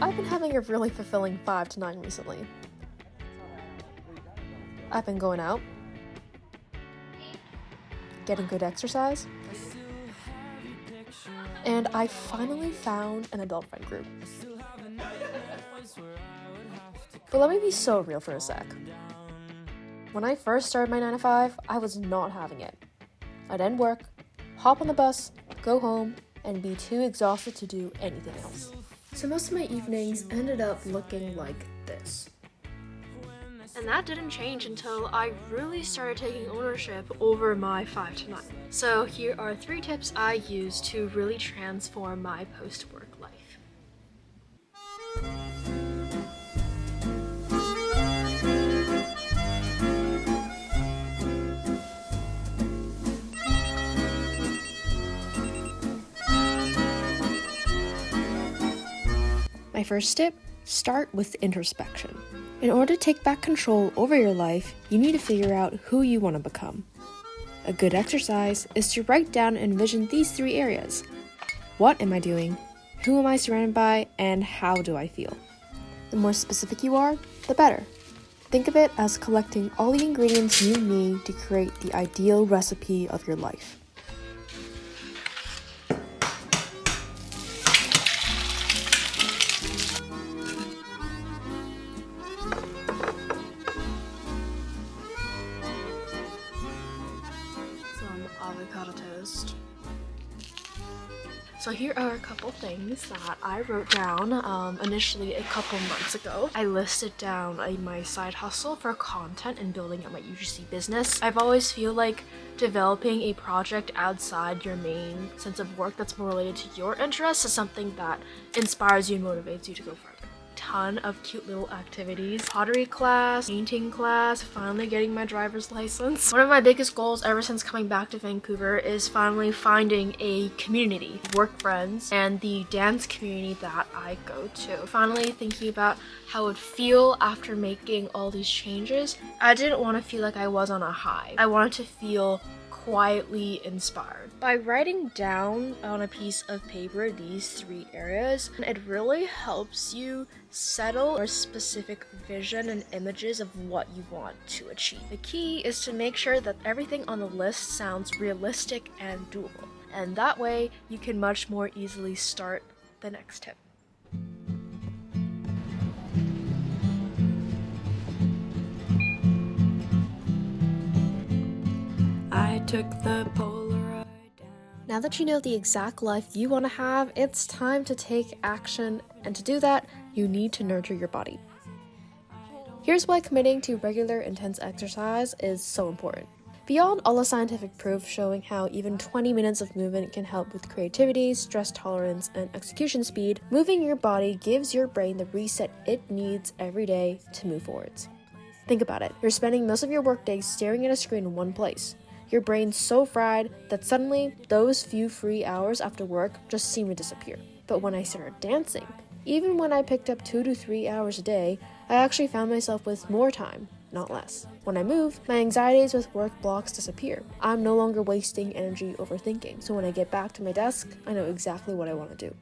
I've been having a really fulfilling 5 to 9 recently. I've been going out, getting good exercise, and I finally found an adult friend group. But let me be so real for a sec. When I first started my 9 to 5, I was not having it. I'd end work, hop on the bus, go home, and be too exhausted to do anything else. So most of my evenings ended up looking like this. And that didn't change until I really started taking ownership over my 5 to 9. So here are 3 tips I use to really transform my post-work life. My first tip, start with introspection. In order to take back control over your life, you need to figure out who you want to become. A good exercise is to write down and envision these 3 areas. What am I doing? Who am I surrounded by? And how do I feel? The more specific you are, the better. Think of it as collecting all the ingredients you need to create the ideal recipe of your life. Avocado toast. So here are a couple things that I wrote down initially a couple months ago. I listed down my side hustle for content and building up my UGC business. I've always feel like developing a project outside your main sense of work that's more related to your interests is something that inspires you and motivates you to go further. Ton of cute little activities, pottery class, painting class, finally getting my driver's license. One of my biggest goals ever since coming back to Vancouver is finally finding a community, work friends, and the dance community that I go to. Finally thinking about how it would feel after making all these changes. I didn't want to feel like I was on a high. I wanted to feel quietly inspired. By writing down on a piece of paper these 3 areas, it really helps you settle a specific vision and images of what you want to achieve. The key is to make sure that everything on the list sounds realistic and doable, and that way you can much more easily start the next tip. I took the Polaroid down. Now that you know the exact life you want to have, it's time to take action, and to do that, you need to nurture your body. Here's why committing to regular intense exercise is so important. Beyond all the scientific proof showing how even 20 minutes of movement can help with creativity, stress tolerance, and execution speed, moving your body gives your brain the reset it needs every day to move forwards. Think about it. You're spending most of your workday staring at a screen in one place. Your brain's so fried that suddenly those few free hours after work just seem to disappear. But when I started dancing, even when I picked up 2 to 3 hours a day, I actually found myself with more time, not less. When I move, my anxieties with work blocks disappear. I'm no longer wasting energy overthinking, so when I get back to my desk, I know exactly what I want to do.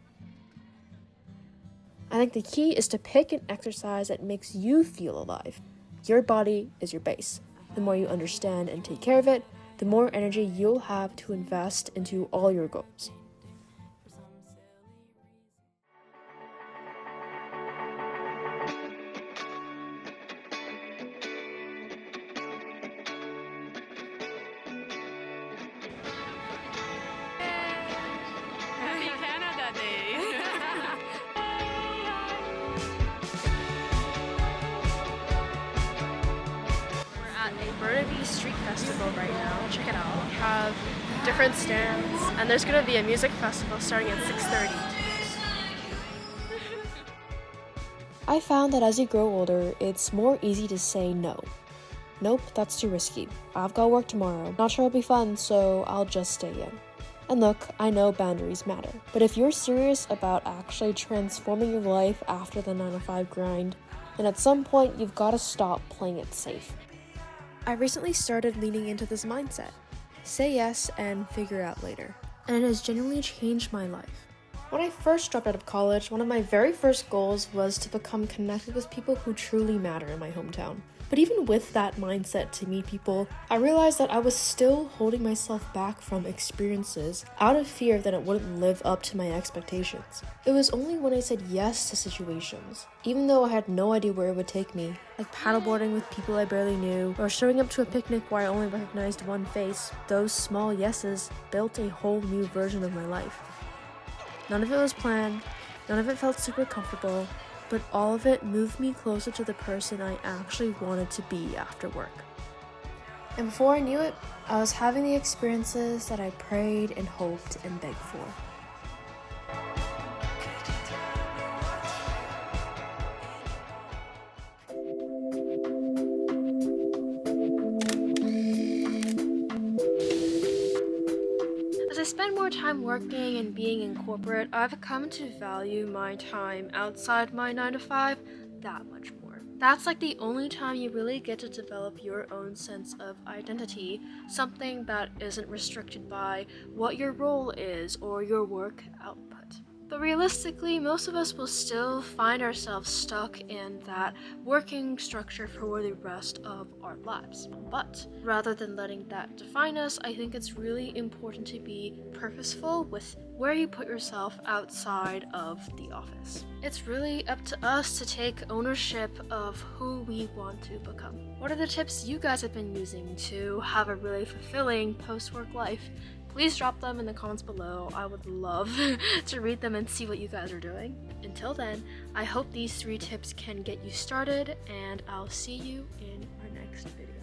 I think the key is to pick an exercise that makes you feel alive. Your body is your base. The more you understand and take care of it, the more energy you'll have to invest into all your goals. Happy Canada Day! At a Burnaby Street Festival right now. Check it out. We have different stands, and there's going to be a music festival starting at 6:30. I found that as you grow older, it's more easy to say no. Nope, that's too risky. I've got work tomorrow. Not sure it'll be fun, so I'll just stay in. And look, I know boundaries matter, but if you're serious about actually transforming your life after the 9 to 5 grind, then at some point you've got to stop playing it safe. I recently started leaning into this mindset. Say yes and figure out later. And it has genuinely changed my life. When I first dropped out of college, one of my very first goals was to become connected with people who truly matter in my hometown. But even with that mindset to meet people, I realized that I was still holding myself back from experiences out of fear that it wouldn't live up to my expectations. It was only when I said yes to situations, even though I had no idea where it would take me, like paddleboarding with people I barely knew, or showing up to a picnic where I only recognized one face. Those small yeses built a whole new version of my life. None of it was planned, none of it felt super comfortable, but all of it moved me closer to the person I actually wanted to be after work. And before I knew it, I was having the experiences that I prayed and hoped and begged for. As I spend more time working and being in corporate, I've come to value my time outside my 9 to 5 that much more. That's like the only time you really get to develop your own sense of identity, something that isn't restricted by what your role is or your work output. But realistically, most of us will still find ourselves stuck in that working structure for the rest of our lives. But rather than letting that define us, I think it's really important to be purposeful with where you put yourself outside of the office. It's really up to us to take ownership of who we want to become. What are the tips you guys have been using to have a really fulfilling post-work life? Please drop them in the comments below. I would love to read them and see what you guys are doing. Until then, I hope these 3 tips can get you started, and I'll see you in our next video.